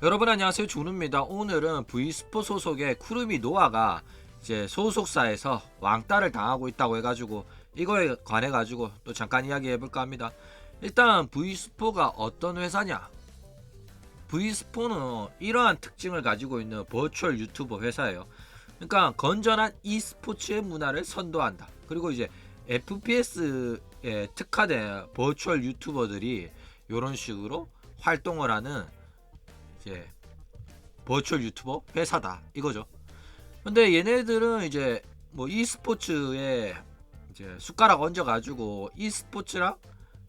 여러분 안녕하세요, 준우입니다. 오늘은 V스포 소속의 쿠르미 노아가 이제 소속사에서 왕따를 당하고 있다고 해가지고 이거에 관해 가지고 또 잠깐 이야기해볼까 합니다. 일단 V스포가 어떤 회사냐? V스포는 이러한 특징을 가지고 있는 버추얼 유튜버 회사예요. 그러니까 건전한 e스포츠의 문화를 선도한다. 그리고 이제 FPS에 특화된 버추얼 유튜버들이 이런 식으로 활동을 하는 이제 버추얼 유튜버 회사다 이거죠. 근데 얘네들은 이제 뭐 e스포츠에 이제 숟가락 얹어가지고 e스포츠랑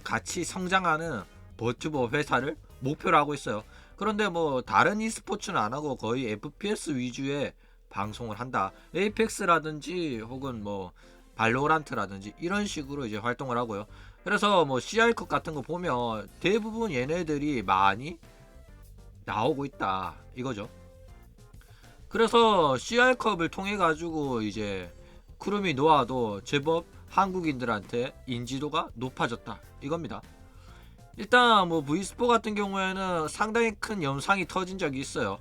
같이 성장하는 버튜버 회사를 목표로 하고 있어요. 그런데 뭐 다른 e스포츠는 안 하고 거의 FPS 위주의 방송을 한다. 에이펙스라든지 혹은 뭐 발로란트라든지 이런 식으로 이제 활동을 하고요. 그래서 뭐 CR컵 같은 거 보면 대부분 얘네들이 많이 나오고 있다 이거죠. 그래서 CR컵을 통해 가지고 이제 쿠르미 노아도 제법 한국인들한테 인지도가 높아졌다 이겁니다. 일단 뭐 V스포 같은 경우에는 상당히 큰 영상이 터진 적이 있어요.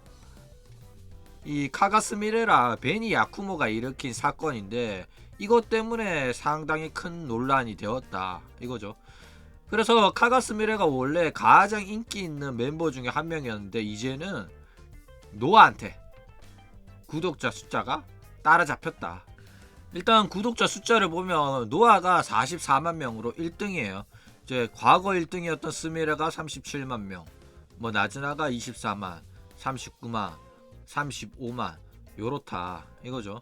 이 카가스미레라 베니 야쿠모가 일으킨 사건인데 이것 때문에 상당히 큰 논란이 되었다 이거죠. 그래서 카가스미레가 원래 가장 인기 있는 멤버 중에 한 명이었는데 이제는 노아한테 구독자 숫자가 따라잡혔다. 일단 구독자 숫자를 보면 노아가 44만 명으로 1등이에요. 이제 과거 1등이었던 스미레가 37만 명, 뭐 나즈나가 24만, 39만, 35만 요렇다 이거죠.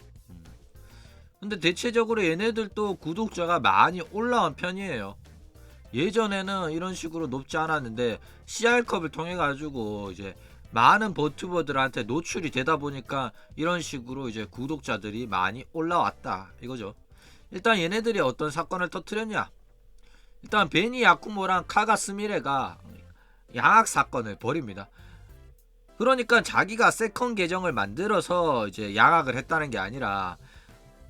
근데 대체적으로 얘네들도 구독자가 많이 올라온 편이에요. 예전에는 이런 식으로 높지 않았는데 CR컵을 통해 가지고 이제 많은 버튜버들한테 노출이 되다 보니까 이런 식으로 이제 구독자들이 많이 올라왔다 이거죠. 일단 얘네들이 어떤 사건을 터뜨렸냐? 일단 베니 야쿠모랑 카가스미레가 양악 사건을 벌입니다. 그러니까 자기가 세컨 계정을 만들어서 이제 양악을 했다는 게 아니라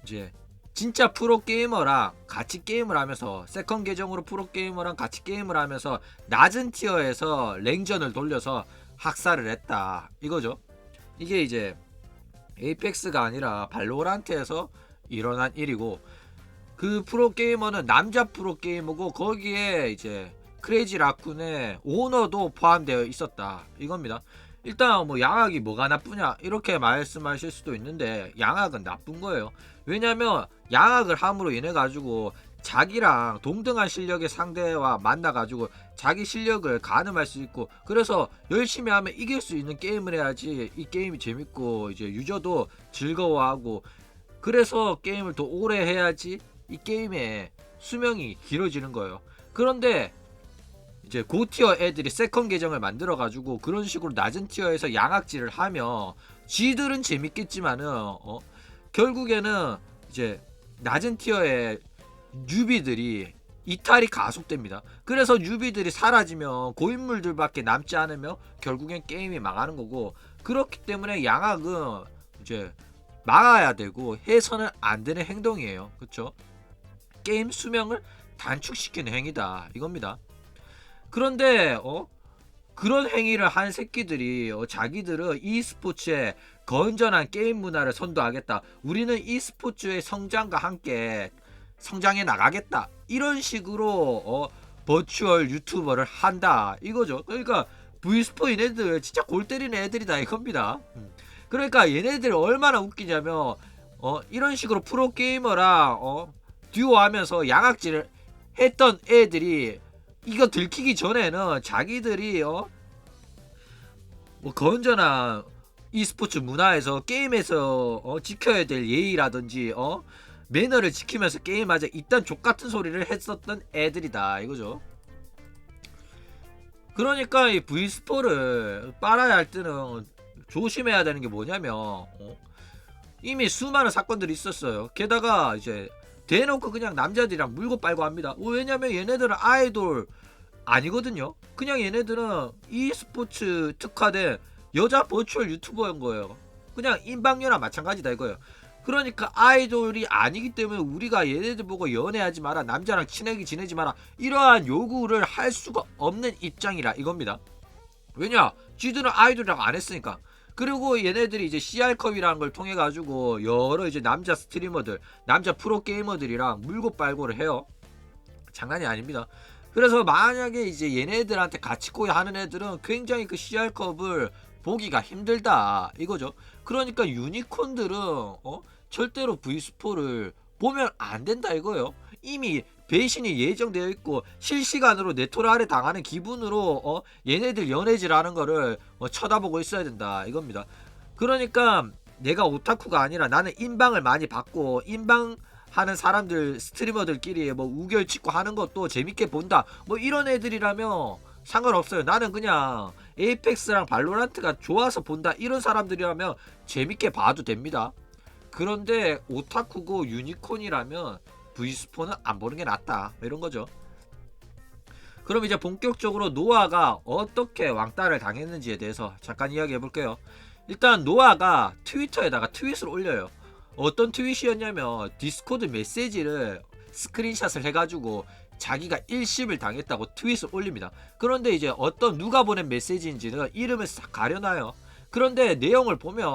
이제 진짜 프로게이머랑 같이 게임을 하면서 세컨 계정으로 프로게이머랑 같이 게임을 하면서 낮은 티어에서 랭전을 돌려서 학살을 했다 이거죠. 이게 이제 에이펙스가 아니라 발로란트에서 일어난 일이고 그 프로게이머는 남자 프로게이머고 거기에 이제 크레이지 라쿤의 오너도 포함되어 있었다 이겁니다. 일단 뭐 양악이 뭐가 나쁘냐 이렇게 말씀하실 수도 있는데 양악은 나쁜 거예요. 왜냐면 양악을 함으로 인해 가지고 자기랑 동등한 실력의 상대와 만나 가지고 자기 실력을 가늠할 수 있고 그래서 열심히 하면 이길 수 있는 게임을 해야지 이 게임이 재밌고 이제 유저도 즐거워하고 그래서 게임을 더 오래 해야지 이 게임의 수명이 길어지는 거예요. 그런데 이제 고티어 애들이 세컨 계정을 만들어 가지고 그런 식으로 낮은 티어에서 양악질을 하며 지들은 재밌겠지만은 결국에는 이제 낮은 티어의 뉴비들이 이탈이 가속됩니다. 그래서 뉴비들이 사라지면 고인물들밖에 남지 않으며 결국엔 게임이 망하는 거고 그렇기 때문에 양악은 이제 막아야 되고 해서는 안 되는 행동이에요. 그렇죠? 게임 수명을 단축시키는 행위다 이겁니다. 그런데 그런 행위를 한 새끼들이 자기들은 e스포츠에 건전한 게임 문화를 선도하겠다. 우리는 e스포츠의 성장과 함께 성장해 나가겠다. 이런 식으로 버추얼 유튜버를 한다. 이거죠. 그러니까 V스포 얘네들 진짜 골 때리는 애들이다 이겁니다. 그러니까 얘네들이 얼마나 웃기냐면 이런 식으로 프로게이머랑 듀오하면서 양악질을 했던 애들이 이거 들키기 전에는 자기들이 뭐 건전한 e스포츠 문화에서 게임에서 지켜야 될 예의라든지 매너를 지키면서 게임하자 이딴 족같은 소리를 했었던 애들이다 이거죠. 그러니까 이 V스포를 빨아야 할 때는 조심해야 되는 게 뭐냐면 이미 수많은 사건들이 있었어요. 게다가 이제 대놓고 그냥 남자들이랑 물고 빨고 합니다. 왜냐면 얘네들은 아이돌 아니거든요. 그냥 얘네들은 e스포츠 특화된 여자 버추얼 유튜버인 거예요. 그냥 인방녀나 마찬가지다 이거예요. 그러니까 아이돌이 아니기 때문에 우리가 얘네들 보고 연애하지 마라, 남자랑 친하게 지내지 마라 이러한 요구를 할 수가 없는 입장이라 이겁니다. 왜냐? 쥐들은 아이돌이라고 안 했으니까. 그리고 얘네들이 이제 CR컵이라는 걸 통해 가지고 여러 이제 남자 스트리머들, 남자 프로 게이머들이랑 물고 빨고를 해요. 장난이 아닙니다. 그래서 만약에 이제 얘네들한테 같이 꼬이 하는 애들은 굉장히 그 CR컵을 보기가 힘들다 이거죠. 그러니까 유니콘들은 절대로 V4를 보면 안 된다 이거예요. 이미 배신이 예정되어 있고 실시간으로 네토라를 당하는 기분으로 얘네들 연애질하는 거를 쳐다보고 있어야 된다 이겁니다. 그러니까 내가 오타쿠가 아니라 나는 인방을 많이 받고 인방 하는 사람들 스트리머들끼리 뭐 우결 찍고 하는 것도 재밌게 본다 뭐 이런 애들이라면 상관없어요. 나는 그냥 에이펙스랑 발로란트가 좋아서 본다 이런 사람들이라면 재밌게 봐도 됩니다. 그런데 오타쿠고 유니콘이라면 V4는 안 보는 게 낫다 이런 거죠. 그럼 이제 본격적으로 노아가 어떻게 왕따를 당했는지에 대해서 잠깐 이야기해 볼게요. 일단 노아가 트위터에다가 트윗을 올려요. 어떤 트윗이었냐면 디스코드 메시지를 스크린샷을 해가지고 자기가 일심을 당했다고 트윗을 올립니다. 그런데 이제 어떤 누가 보낸 메시지인지는 이름을 싹 가려놔요. 그런데 내용을 보면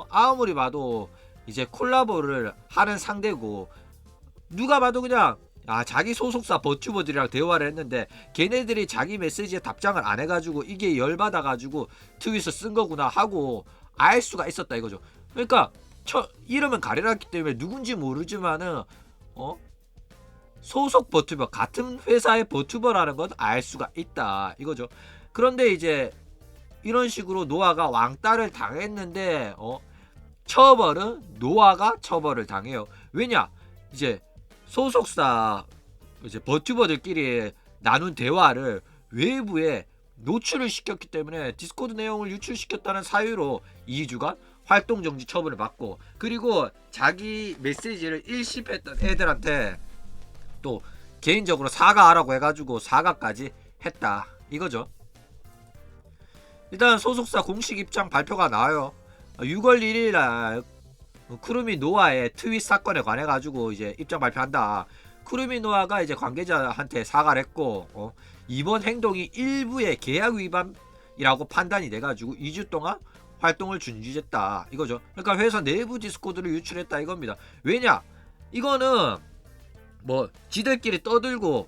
아무리 봐도 이제 콜라보를 하는 상대고 누가 봐도 그냥 자기 소속사 버튜버들이랑 대화를 했는데 걔네들이 자기 메시지에 답장을 안 해가지고 이게 열받아가지고 트윗을 쓴 거구나 하고 알 수가 있었다 이거죠. 그러니까 이름은 가려놨기 때문에 누군지 모르지만은 소속 버튜버 같은 회사의 버튜버라는 건 알 수가 있다 이거죠. 그런데 이제 이런 식으로 노아가 왕따를 당했는데 처벌은 노아가 처벌을 당해요. 왜냐 이제 소속사 이제 버튜버들끼리 나눈 대화를 외부에 노출을 시켰기 때문에 디스코드 내용을 유출시켰다는 사유로 2주간 활동정지 처분을 받고 그리고 자기 메시지를 일십했던 애들한테 또 개인적으로 사과하라고 해가지고 사과까지 했다 이거죠. 일단 소속사 공식 입장 발표가 나와요. 6월 1일날 쿠루미 노아의 트윗 사건에 관해 가지고 이제 입장 발표한다. 쿠루미 노아가 이제 관계자한테 사과를 했고 이번 행동이 일부의 계약 위반이라고 판단이 돼가지고 2주 동안 활동을 중지했다 이거죠. 그러니까 회사 내부 디스코드를 유출했다 이겁니다. 왜냐 이거는 뭐 지들끼리 떠들고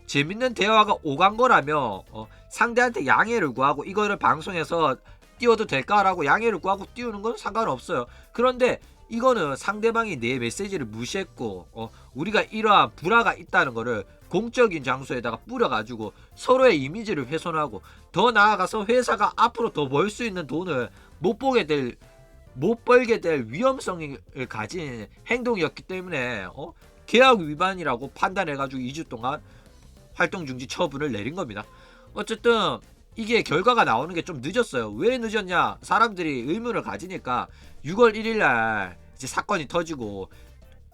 재밌는 대화가 오간 거라며 상대한테 양해를 구하고 이거를 방송에서 띄워도 될까라고 양해를 구하고 띄우는 건 상관없어요. 그런데 이거는 상대방이 내 메시지를 무시했고 우리가 이러한 불화가 있다는 거를 공적인 장소에다가 뿌려가지고 서로의 이미지를 훼손하고 더 나아가서 회사가 앞으로 더 벌 수 있는 돈을 못 벌게 될 위험성을 가진 행동이었기 때문에 계약 위반이라고 판단해가지고 2주 동안 활동 중지 처분을 내린 겁니다. 어쨌든 이게 결과가 나오는 게 좀 늦었어요. 왜 늦었냐? 사람들이 의문을 가지니까 6월 1일날 이제 사건이 터지고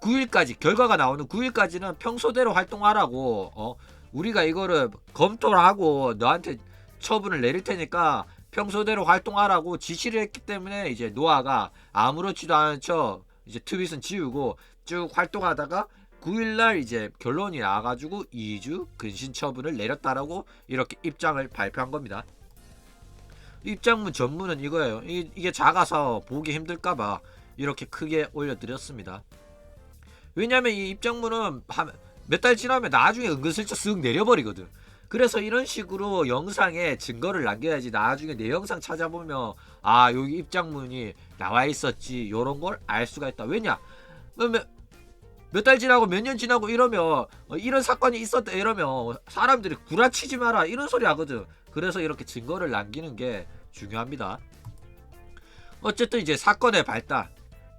9일까지 결과가 나오는 9일까지는 평소대로 활동하라고 우리가 이거를 검토를 하고 너한테 처분을 내릴 테니까 평소대로 활동하라고 지시를 했기 때문에 이제 노아가 아무렇지도 않은 척 이제 트윗은 지우고 쭉 활동하다가 9일날 이제 결론이 나와가지고 2주 근신 처분을 내렸다라고 이렇게 입장을 발표한 겁니다. 입장문 전문은 이거예요. 이게 작아서 보기 힘들까봐 이렇게 크게 올려드렸습니다. 왜냐면 이 입장문은 몇 달 지나면 나중에 은근슬쩍 쓱 내려버리거든. 그래서 이런 식으로 영상에 증거를 남겨야지 나중에 내 영상 찾아보면 여기 입장문이 나와 있었지 요런 걸 알 수가 있다. 왜냐? 몇 달 지나고 몇 년 지나고 이러면 이런 사건이 있었다 이러면 사람들이 구라치지 마라 이런 소리 하거든. 그래서 이렇게 증거를 남기는 게 중요합니다. 어쨌든 이제 사건의 발달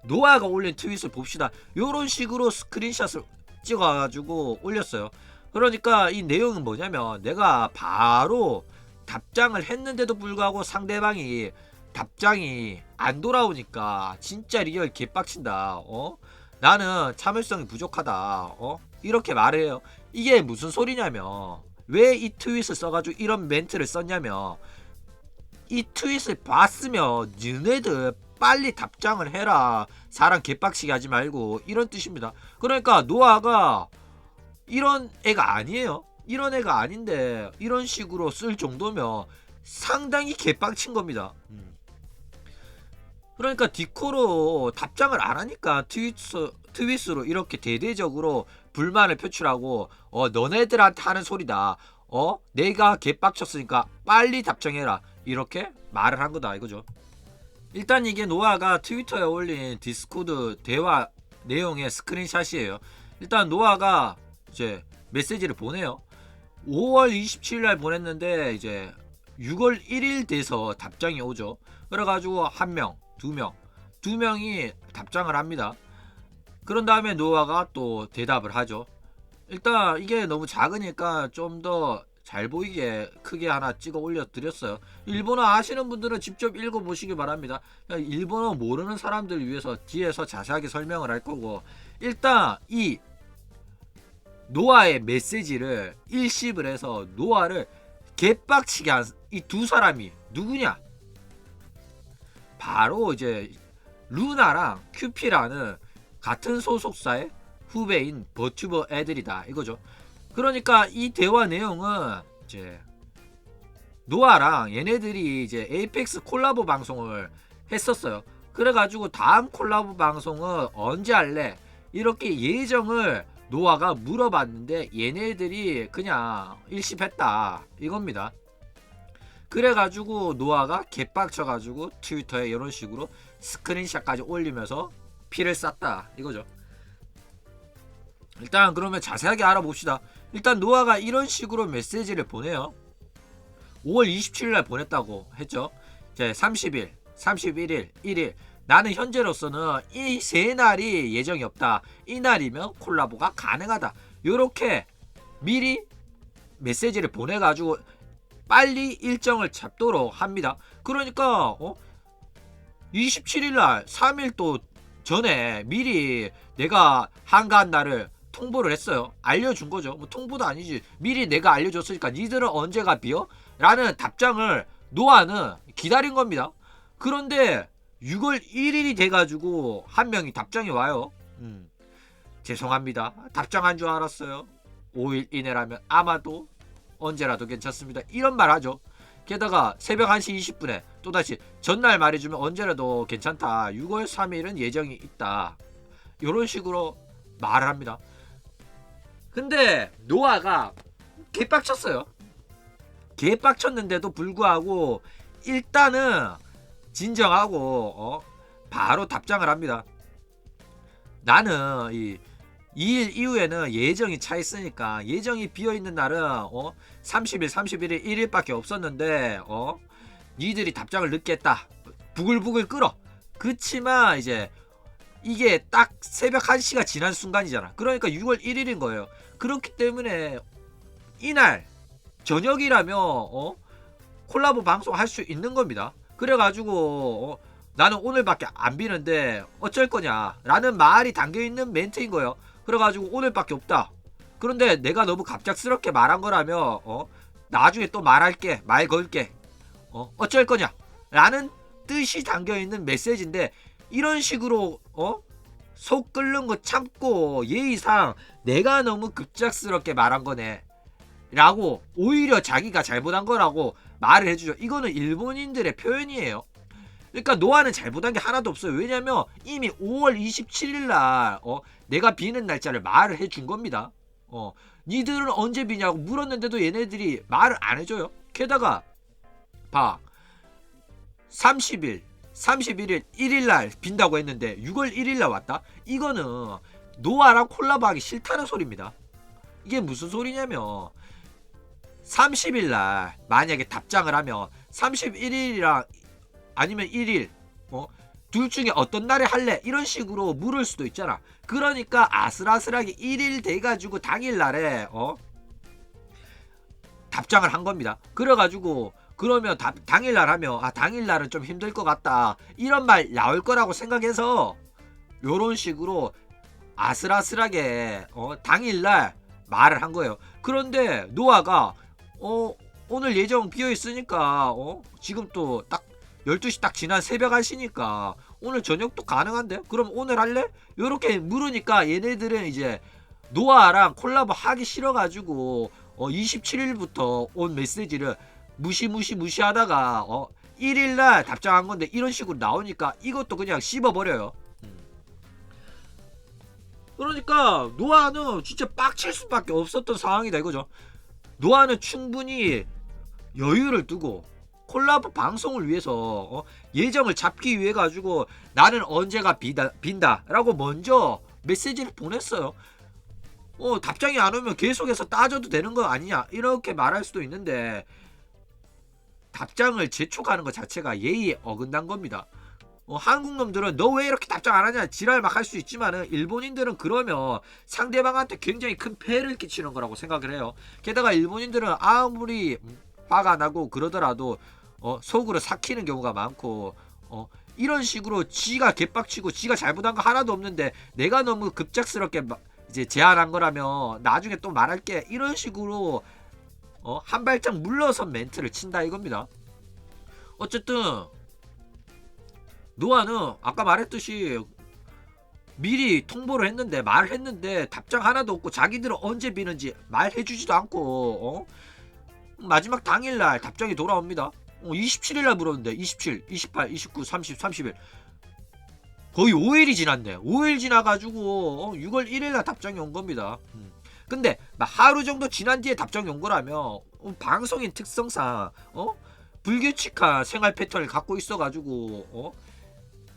노아가 올린 트윗을 봅시다. 요런 식으로 스크린샷을 찍어가지고 올렸어요. 그러니까 이 내용은 뭐냐면 내가 바로 답장을 했는데도 불구하고 상대방이 답장이 안 돌아오니까 진짜 리얼 개빡친다. 나는 참을성이 부족하다. 이렇게 말해요. 이게 무슨 소리냐면 왜 이 트윗을 써가지고 이런 멘트를 썼냐면 이 트윗을 봤으면 너네들 빨리 답장을 해라. 사람 개빡치게 하지 말고 이런 뜻입니다. 그러니까 노아가 이런 애가 아니에요. 이런 애가 아닌데 이런 식으로 쓸 정도면 상당히 개빡친 겁니다. 그러니까 디코로 답장을 안 하니까 트윗으로 이렇게 대대적으로 불만을 표출하고 너네들한테 하는 소리다. 내가 개빡쳤으니까 빨리 답장해라. 이렇게 말을 한 거다 이거죠. 일단 이게 노아가 트위터에 올린 디스코드 대화 내용의 스크린샷이에요. 일단 노아가 이제 메시지를 보내요. 5월 27일 날 보냈는데 이제 6월 1일 돼서 답장이 오죠. 그래가지고 한 명, 두 명이 답장을 합니다. 그런 다음에 노아가 또 대답을 하죠. 일단 이게 너무 작으니까 좀 더 잘 보이게 크게 하나 찍어 올려 드렸어요. 일본어 아시는 분들은 직접 읽어 보시기 바랍니다. 일본어 모르는 사람들 위해서 뒤에서 자세하게 설명을 할 거고, 일단 이 노아의 메시지를 일십을 해서 노아를 개빡치게 한 이 두 사람이 누구냐? 바로 이제 루나랑 큐피라는 같은 소속사의 후배인 버튜버 애들이다 이거죠. 그러니까 이 대화 내용은 이제 노아랑 얘네들이 이제 에이펙스 콜라보 방송을 했었어요. 그래가지고 다음 콜라보 방송은 언제 할래? 이렇게 예정을 노아가 물어봤는데 얘네들이 그냥 일십했다 이겁니다. 그래가지고 노아가 개빡쳐가지고 트위터에 이런 식으로 스크린샷까지 올리면서 피를 쌌다 이거죠. 일단 그러면 자세하게 알아봅시다. 일단 노아가 이런 식으로 메시지를 보내요. 5월 27일날 보냈다고 했죠. 이제 30일, 31일, 1일 나는 현재로서는 이 세 날이 예정이 없다. 이 날이면 콜라보가 가능하다. 요렇게 미리 메시지를 보내가지고 빨리 일정을 잡도록 합니다. 그러니까 27일날 3일 또 전에 미리 내가 한가한 날을 통보를 했어요. 알려준 거죠. 뭐 통보도 아니지. 미리 내가 알려줬으니까 니들은 언제가 비어? 라는 답장을 노아는 기다린 겁니다. 그런데 6월 1일이 돼가지고 한 명이 답장이 와요. 죄송합니다. 답장한 줄 알았어요. 5일 이내라면 아마도 언제라도 괜찮습니다. 이런 말 하죠. 게다가 새벽 1시 20분에 또다시 전날 말해주면 언제라도 괜찮다. 6월 3일은 예정이 있다. 이런 식으로 말을 합니다. 근데 노아가 개빡쳤어요. 개빡쳤는데도 불구하고 일단은 진정하고 바로 답장을 합니다. 나는 이 2일 이후에는 예정이 차 있으니까 예정이 비어있는 날은 30일, 31일, 1일밖에 없었는데 니들이 답장을 늦게 했다. 부글부글 끓어. 그치만 이제 이게 딱 새벽 1시가 지난 순간이잖아. 그러니까 6월 1일인 거예요. 그렇기 때문에 이날 저녁이라면 콜라보 방송 할 수 있는 겁니다. 그래가지고 나는 오늘밖에 안 비는데 어쩔 거냐 라는 말이 담겨있는 멘트인 거예요. 그래가지고 오늘밖에 없다. 그런데 내가 너무 갑작스럽게 말한 거라면 나중에 또 말할게, 말 걸게, 어쩔 거냐 라는 뜻이 담겨있는 메시지인데, 이런 식으로 속 끓는 거 참고 예의상 내가 너무 급작스럽게 말한 거네 라고 오히려 자기가 잘못한 거라고 말을 해주죠. 이거는 일본인들의 표현이에요. 그러니까 노아는 잘못한 게 하나도 없어요. 왜냐면 이미 5월 27일날 내가 비는 날짜를 말을 해준 겁니다. 니들은 언제 비냐고 물었는데도 얘네들이 말을 안 해줘요. 게다가 봐, 30일, 31일, 1일날 빈다고 했는데 6월 1일날 왔다? 이거는 노아랑 콜라보하기 싫다는 소리입니다. 이게 무슨 소리냐면 30일날 만약에 답장을 하면 31일이랑 아니면 1일 둘 중에 어떤 날에 할래? 이런 식으로 물을 수도 있잖아. 그러니까 아슬아슬하게 1일 돼가지고 당일날에 답장을 한 겁니다. 그래가지고 그러면 당일날 하면 당일날은 좀 힘들 것 같다 이런 말 나올 거라고 생각해서 요런 식으로 아슬아슬하게 당일날 말을 한 거예요. 그런데 노아가 오늘 예정 비어있으니까 지금 또 딱 12시 딱 지난 새벽 1시니까 오늘 저녁도 가능한데? 그럼 오늘 할래? 요렇게 물으니까 얘네들은 이제 노아랑 콜라보 하기 싫어가지고 27일부터 온 메시지를 무시하다가 1일날 답장한 건데 이런 식으로 나오니까 이것도 그냥 씹어버려요. 그러니까 노아는 진짜 빡칠 수밖에 없었던 상황이다 이거죠. 노아는 충분히 여유를 두고 콜라보 방송을 위해서 예정을 잡기 위해 가지고 나는 언제가 빈다 라고 먼저 메시지를 보냈어요. 답장이 안 오면 계속해서 따져도 되는 거 아니냐 이렇게 말할 수도 있는데, 답장을 재촉하는 것 자체가 예의에 어긋난 겁니다. 한국 놈들은 너 왜 이렇게 답장 안 하냐 지랄 막 할 수 있지만은, 일본인들은 그러면 상대방한테 굉장히 큰 폐해를 끼치는 거라고 생각을 해요. 게다가 일본인들은 아무리 화가 나고 그러더라도 속으로 삭히는 경우가 많고, 이런 식으로 지가 개빡치고 지가 잘못한 거 하나도 없는데 내가 너무 급작스럽게 이제 제안한 거라면 나중에 또 말할게 이런 식으로 한 발짝 물러선 멘트를 친다 이겁니다. 어쨌든 노아는 아까 말했듯이 미리 통보를 했는데 말을 했는데 답장 하나도 없고 자기들은 언제 비는지 말해주지도 않고 마지막 당일날 답장이 돌아옵니다. 27일날 물었는데 27, 28, 29, 30, 30일 거의 5일이 지났네. 5일 지나가지고 6월 1일날 답장이 온 겁니다. 근데 하루 정도 지난 뒤에 답장이 온 거라면 방송인 특성상 불규칙한 생활 패턴을 갖고 있어가지고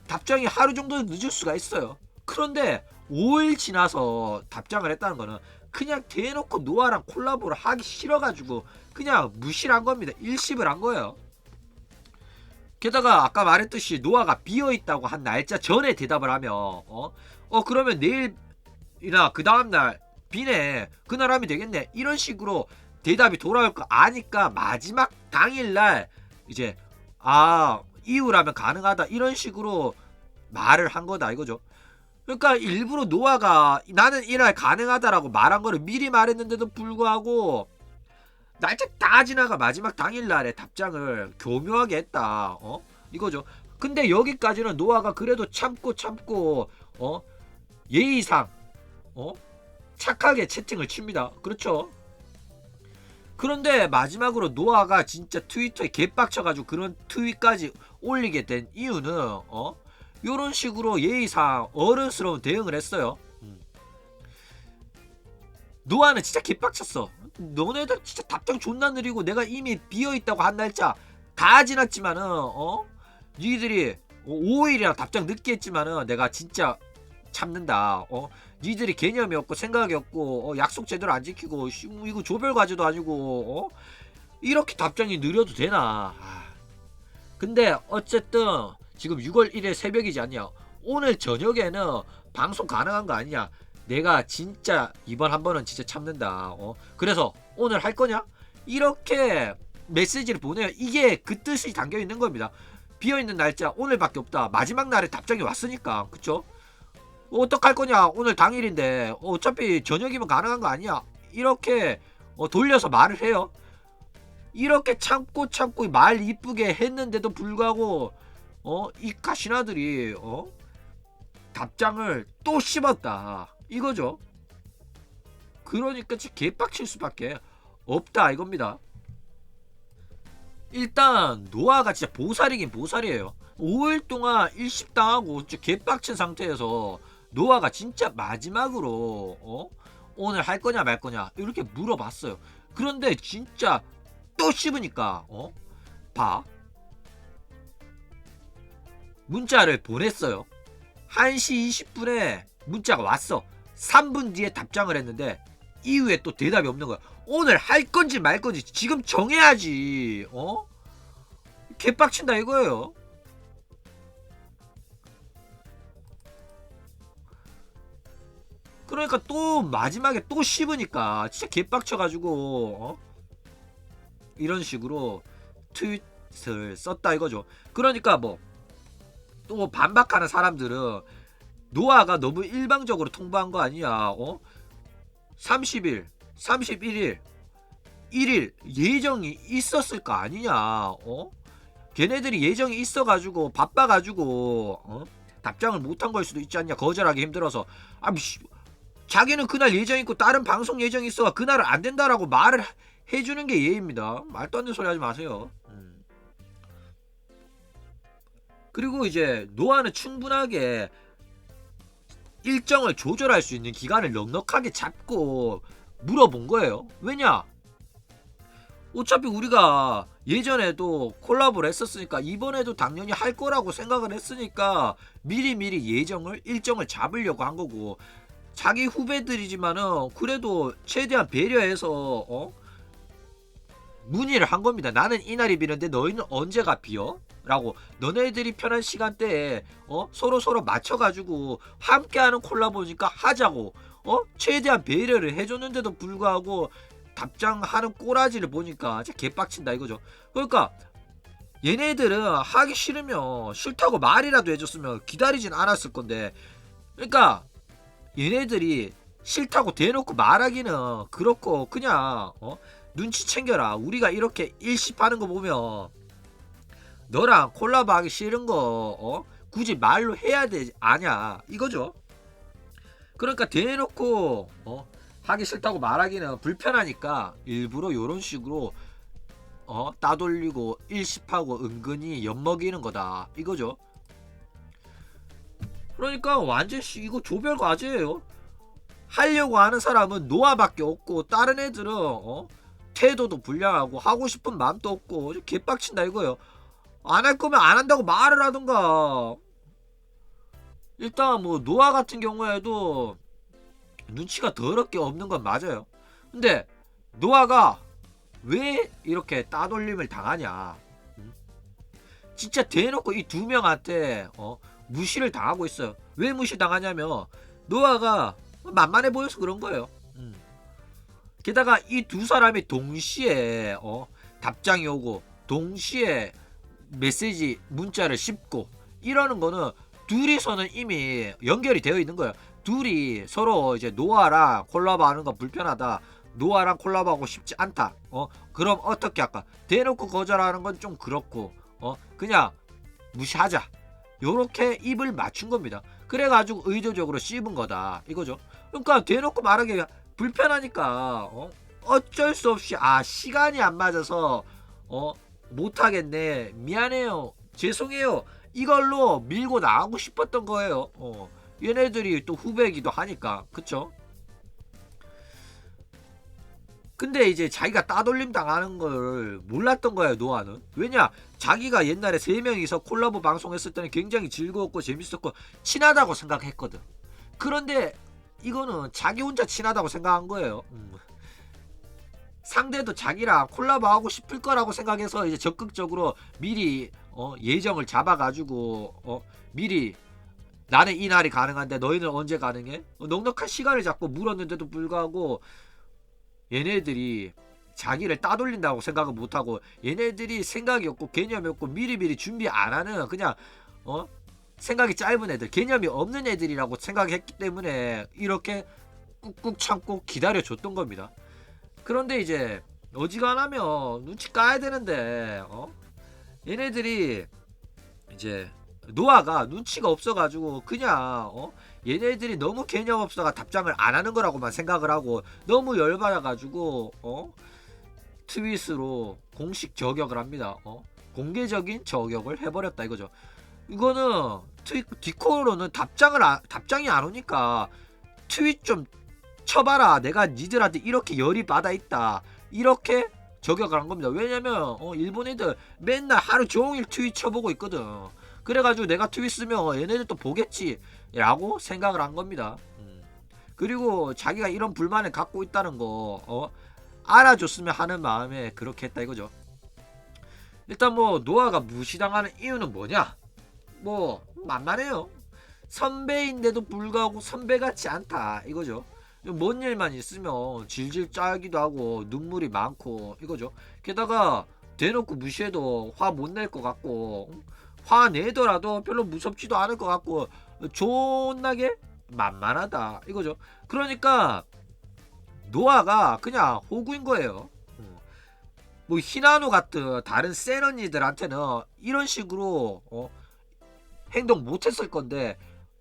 답장이 하루 정도 늦을 수가 있어요. 그런데 5일 지나서 답장을 했다는 거는 그냥 대놓고 노아랑 콜라보를 하기 싫어가지고 그냥 무시를 한 겁니다. 일십을 한 거예요. 게다가 아까 말했듯이 노아가 비어있다고 한 날짜 전에 대답을 하면 그러면 내일이나 그 다음날 비네 그날 하면 되겠네 이런 식으로 대답이 돌아올 거 아니까 마지막 당일날 이제 이유라면 가능하다 이런 식으로 말을 한 거다 이거죠. 그러니까 일부러 노아가 나는 이날 가능하다라고 말한 거를 미리 말했는데도 불구하고 날짜 다 지나가 마지막 당일날에 답장을 교묘하게 했다 이거죠. 근데 여기까지는 노아가 그래도 참고 예의상 착하게 채팅을 칩니다. 그렇죠. 그런데 마지막으로 노아가 진짜 트위터에 개빡쳐가지고 그런 트윗까지 올리게 된 이유는 요런 식으로 예의상 어른스러운 대응을 했어요. 노아는 진짜 개빡쳤어. 너네들 진짜 답장 존나 느리고 내가 이미 비어있다고 한 날짜 다 지났지만은 니들이 5일이나 답장 늦게 했지만은 내가 진짜 참는다. 니들이 개념이 없고 생각이 없고 약속 제대로 안 지키고 이거 조별 과제도 아니고 이렇게 답장이 느려도 되나. 근데 어쨌든 지금 6월 1일 새벽이지 않냐. 오늘 저녁에는 방송 가능한 거 아니냐. 내가 진짜 이번 한 번은 진짜 참는다. 그래서 오늘 할 거냐? 이렇게 메시지를 보내요. 이게 그 뜻이 담겨 있는 겁니다. 비어있는 날짜 오늘밖에 없다. 마지막 날에 답장이 왔으니까. 그쵸? 어떡할 거냐? 오늘 당일인데 어차피 저녁이면 가능한 거 아니야. 이렇게 돌려서 말을 해요. 이렇게 참고 말 이쁘게 했는데도 불구하고 이 가시나들이 답장을 또 씹었다 이거죠. 그러니까 진짜 개빡칠 수밖에 없다 이겁니다. 일단 노아가 진짜 보살이긴 보살이에요. 5일 동안 일십당하고 진짜 개빡친 상태에서 노아가 진짜 마지막으로 오늘 할 거냐 말 거냐 이렇게 물어봤어요. 그런데 진짜 또 씹으니까 봐. 문자를 보냈어요. 1시 20분에 문자가 왔어. 3분 뒤에 답장을 했는데 이후에 또 대답이 없는 거야. 오늘 할 건지 말 건지 지금 정해야지. 개빡친다 이거예요. 그러니까 또 마지막에 또 씹으니까 진짜 개빡쳐가지고 이런 식으로 트윗을 썼다 이거죠. 그러니까 뭐 또 반박하는 사람들은 노아가 너무 일방적으로 통보한 거 아니야. 30일, 31일, 1일 예정이 있었을 거 아니냐. 걔네들이 예정이 있어가지고 바빠가지고 답장을 못한 걸 수도 있지 않냐. 거절하기 힘들어서. 자기는 그날 예정 있고 다른 방송 예정이 있어 그날은 안 된다라고 말을 해주는 게 예의입니다. 말도 안 되는 소리 하지 마세요. 그리고 이제 노아는 충분하게 일정을 조절할 수 있는 기간을 넉넉하게 잡고 물어본 거예요. 왜냐? 어차피 우리가 예전에도 콜라보를 했었으니까 이번에도 당연히 할 거라고 생각을 했으니까 미리미리 일정을 잡으려고 한 거고, 자기 후배들이지만은 그래도 최대한 배려해서 문의를 한 겁니다. 나는 이날이 비는데 너희는 언제가 비어? 라고, 너네들이 편한 시간대에 서로 맞춰가지고 함께하는 콜라보니까 하자고 최대한 배려를 해줬는데도 불구하고 답장하는 꼬라지를 보니까 진짜 개빡친다 이거죠. 그러니까 얘네들은 하기 싫으면 싫다고 말이라도 해줬으면 기다리진 않았을 건데, 그러니까 얘네들이 싫다고 대놓고 말하기는 그렇고, 그냥 눈치 챙겨라. 우리가 이렇게 일십하는 거 보면 너랑 콜라보 하기 싫은 거 굳이 말로 해야 되지 아냐 이거죠. 그러니까 대놓고 하기 싫다고 말하기는 불편하니까 일부러 요런 식으로 따돌리고 일십하고 은근히 엿먹이는 거다 이거죠. 그러니까 완전 이거 조별 과제예요. 하려고 하는 사람은 노아밖에 없고, 다른 애들은 태도도 불량하고 하고 싶은 마음도 없고 개빡친다 이거예요. 안 할 거면 안 한다고 말을 하던가. 일단 뭐 노아 같은 경우에도 눈치가 더럽게 없는 건 맞아요. 근데 노아가 왜 이렇게 따돌림을 당하냐? 진짜 대놓고 이 두 명한테 무시를 당하고 있어요. 왜 무시 당하냐면 노아가 만만해 보여서 그런 거예요. 게다가 이 두 사람이 동시에 답장이 오고 동시에 메시지 문자를 씹고 이러는 거는 둘이서는 이미 연결이 되어 있는 거예요. 둘이 서로 이제 노아랑 콜라보 하는 거 불편하다, 노아랑 콜라보 하고 싶지 않다, 그럼 어떻게 할까, 대놓고 거절하는 건 좀 그렇고 그냥 무시하자, 요렇게 입을 맞춘 겁니다. 그래가지고 의도적으로 씹은 거다 이거죠. 그러니까 대놓고 말하기 불편하니까 어쩔 수 없이 시간이 안 맞아서 못하겠네, 미안해요, 죄송해요, 이걸로 밀고 나가고 싶었던 거예요. 얘네들이 또 후배이기도 하니까, 그쵸? 근데 이제 자기가 따돌림 당하는 걸 몰랐던 거예요 노아는. 왜냐, 자기가 옛날에 3명이서 콜라보 방송했을 때는 굉장히 즐거웠고 재밌었고 친하다고 생각했거든. 그런데 이거는 자기 혼자 친하다고 생각한 거예요. 상대도 자기랑 콜라보하고 싶을 거라고 생각해서 이제 적극적으로 미리 예정을 잡아가지고 미리 나는 이날이 가능한데 너희는 언제 가능해? 넉넉한 시간을 잡고 물었는데도 불구하고 얘네들이 자기를 따돌린다고 생각을 못하고, 얘네들이 생각이 없고 개념이 없고 미리미리 준비 안 하는 그냥 생각이 짧은 애들, 개념이 없는 애들이라고 생각했기 때문에 이렇게 꾹꾹 참고 기다려줬던 겁니다. 그런데 이제 어지간하면 눈치 까야 되는데 얘네들이 이제 노아가 눈치가 없어가지고 그냥 얘네들이 너무 개념 없어가 답장을 안 하는 거라고만 생각을 하고 너무 열받아가지고 트윗으로 공식 저격을 합니다. 공개적인 저격을 해버렸다 이거죠. 이거는 디코로는 답장이 안 오니까 트윗 좀 쳐봐라, 내가 니들한테 이렇게 열이 받아 있다, 이렇게 저격을 한 겁니다. 왜냐면 일본 애들 맨날 하루 종일 트윗 쳐보고 있거든. 그래가지고 내가 트윗 쓰면 얘네들 또 보겠지 라고 생각을 한 겁니다. 그리고 자기가 이런 불만을 갖고 있다는 거 알아줬으면 하는 마음에 그렇게 했다 이거죠. 일단 뭐 노아가 무시당하는 이유는 뭐냐, 뭐 만만해요. 선배인데도 불구하고 선배 같지 않다 이거죠. 뭔 일만 있으면 질질 짜기도 하고 눈물이 많고 이거죠. 게다가 대놓고 무시해도 화 못 낼 것 같고, 화 내더라도 별로 무섭지도 않을 것 같고 존나게 만만하다 이거죠. 그러니까 노아가 그냥 호구인 거예요. 뭐 히나노 같은 다른 센 언니들한테는 이런 식으로 행동 못했을 건데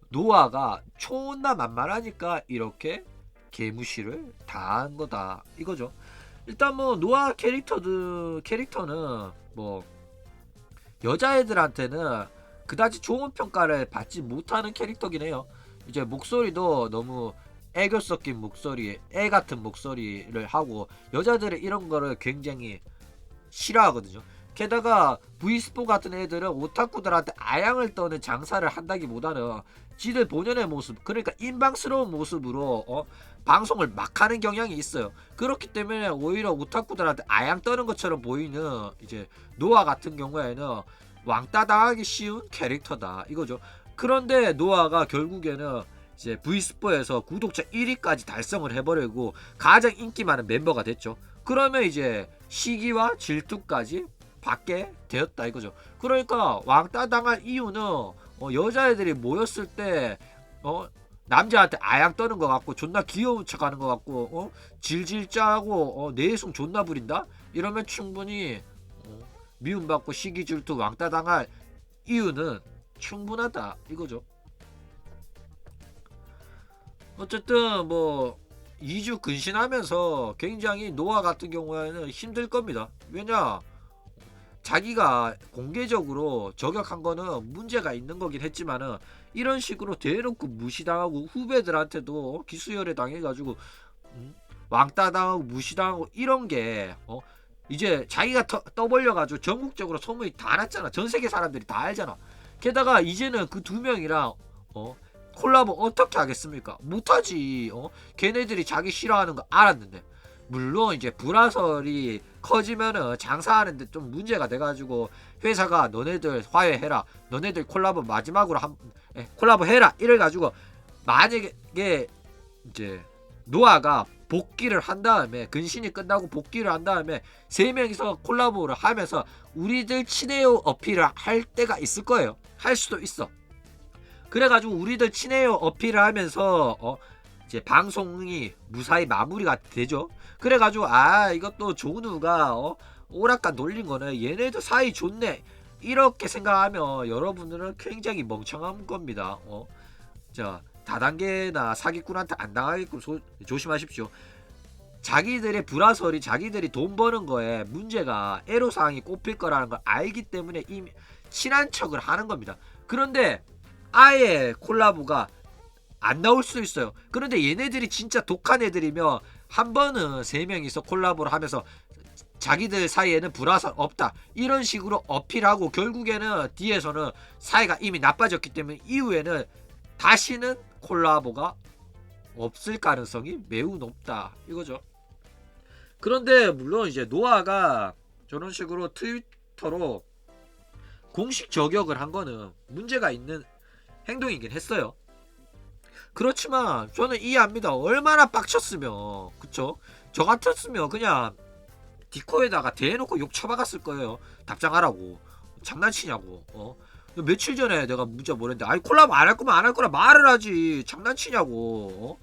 노아가 존나 만만하니까 이렇게 개무시를 당한 거다 이거죠. 일단 뭐 노아 캐릭터는 뭐 여자애들한테는 그다지 좋은 평가를 받지 못하는 캐릭터긴 해요. 이제 목소리도 너무 애교 섞인 목소리, 애 같은 목소리를 하고 여자들은 이런 거를 굉장히 싫어하거든요. 게다가 브이스포 같은 애들은 오타쿠들한테 아양을 떠는 장사를 한다기보다는 지들 본연의 모습, 그러니까 인방스러운 모습으로 방송을 막 하는 경향이 있어요. 그렇기 때문에 오히려 오타쿠들한테 아양 떠는 것처럼 보이는 이제 노아 같은 경우에는 왕따 당하기 쉬운 캐릭터다 이거죠. 그런데 노아가 결국에는 이제 브이스포에서 구독자 1위까지 달성을 해버리고 가장 인기 많은 멤버가 됐죠. 그러면 이제 시기와 질투까지 받게 되었다 이거죠. 그러니까 왕따 당할 이유는 여자애들이 모였을 때 남자한테 아양 떠는 것 같고 존나 귀여운 척하는 것 같고 질질 짜고 내숭 존나 부린다 이러면 충분히 미움받고 시기 질투 왕따 당할 이유는 충분하다 이거죠. 어쨌든 뭐 2주 근신하면서 굉장히 노아 같은 경우에는 힘들 겁니다. 왜냐 자기가 공개적으로 저격한 거는 문제가 있는 거긴 했지만은 이런 식으로 대놓고 무시당하고 후배들한테도 기수열애 당해가지고 왕따 당하고 무시당하고 이런 게 이제 자기가 떠벌려가지고 전국적으로 소문이 다 났잖아. 전 세계 사람들이 다 알잖아. 게다가 이제는 그 두 명이랑 콜라보 어떻게 하겠습니까? 못하지. 걔네들이 자기 싫어하는 거 알았는데. 물론 이제 불화설이 커지면은 장사하는데 좀 문제가 돼가지고 회사가 너네들 화해해라, 너네들 콜라보 마지막으로 콜라보 해라 이래가지고 만약에 이제 노아가 복귀를 한 다음에 근신이 끝나고 복귀를 한 다음에 세 명이서 콜라보를 하면서 우리들 친해요 어필을 할 때가 있을 거예요. 할 수도 있어. 그래가지고 우리들 친해요 어필을 하면서 이제 방송이 무사히 마무리가 되죠. 그래가지고 이것도 조누가 오락가 놀린 거네, 얘네도 사이 좋네 이렇게 생각하면 여러분들은 굉장히 멍청한 겁니다. 자 다단계나 사기꾼한테 안 당하게끔 조심하십시오. 자기들의 불화설이 자기들이 돈 버는 거에 문제가 애로사항이 꼽힐 거라는 걸 알기 때문에 이미 친한 척을 하는 겁니다. 그런데 아예 콜라보가 안 나올 수도 있어요. 그런데 얘네들이 진짜 독한 애들이면 한 번은 세 명이서 콜라보를 하면서 자기들 사이에는 불화설 없다 이런 식으로 어필하고 결국에는 뒤에서는 사이가 이미 나빠졌기 때문에 이후에는 다시는 콜라보가 없을 가능성이 매우 높다 이거죠. 그런데 물론 이제 노아가 저런 식으로 트위터로 공식 저격을 한 거는 문제가 있는 행동이긴 했어요. 그렇지만 저는 이해합니다. 얼마나 빡쳤으면, 그쵸? 저 같았으면 그냥 디코에다가 대놓고 욕 쳐박았을 거예요. 답장하라고. 장난치냐고. 며칠 전에 내가 문자 보냈는데 아이 콜라보 안 할 거면 안 할 거라 말을 하지 장난치냐고.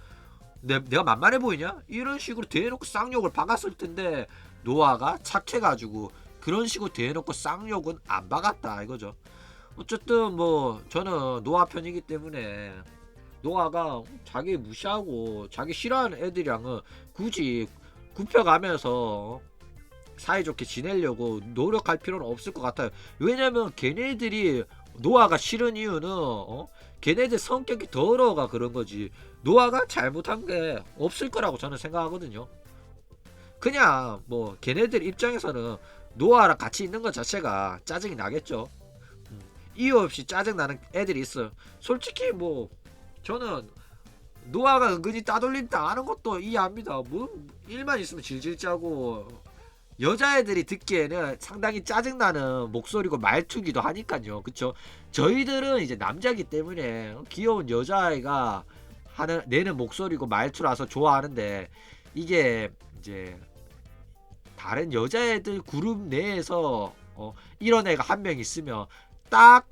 내가 만만해 보이냐? 이런 식으로 대놓고 쌍욕을 박았을 텐데 노아가 착해가지고 그런 식으로 대놓고 쌍욕은 안 박았다 이거죠. 어쨌든 뭐 저는 노아 편이기 때문에 노아가 자기 무시하고 자기 싫어하는 애들이랑은 굳이 굽혀가면서 사이좋게 지내려고 노력할 필요는 없을 것 같아요. 왜냐면 걔네들이 노아가 싫은 이유는 걔네들 성격이 더러워가 그런 거지 노아가 잘못한 게 없을 거라고 저는 생각하거든요. 그냥 뭐 걔네들 입장에서는 노아랑 같이 있는 것 자체가 짜증이 나겠죠. 이유 없이 짜증나는 애들이 있어요. 솔직히 뭐 저는 노아가 은근히 따돌림 당하는 것도 이해합니다. 뭐 일만 있으면 질질 짜고 여자애들이 듣기에는 상당히 짜증나는 목소리고 말투기도 하니까요. 그쵸? 저희들은 이제 남자기 때문에 귀여운 여자아이가 내는 목소리고 말투라서 좋아하는데 이게 이제 다른 여자애들 그룹 내에서 이런 애가 한 명 있으면 딱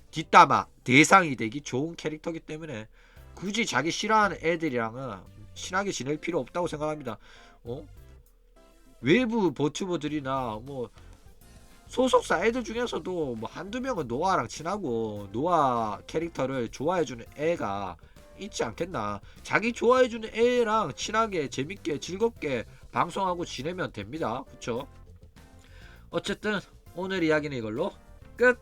뒷담화 대상이 되기 좋은 캐릭터기 때문에 굳이 자기 싫어하는 애들이랑은 친하게 지낼 필요 없다고 생각합니다. 외부 버튜버들이나 뭐 소속사 애들 중에서도 뭐 한두 명은 노아랑 친하고 노아 캐릭터를 좋아해주는 애가 있지 않겠나. 자기 좋아해주는 애랑 친하게 재밌게 즐겁게 방송하고 지내면 됩니다. 그쵸? 어쨌든 오늘 이야기는 이걸로 끝!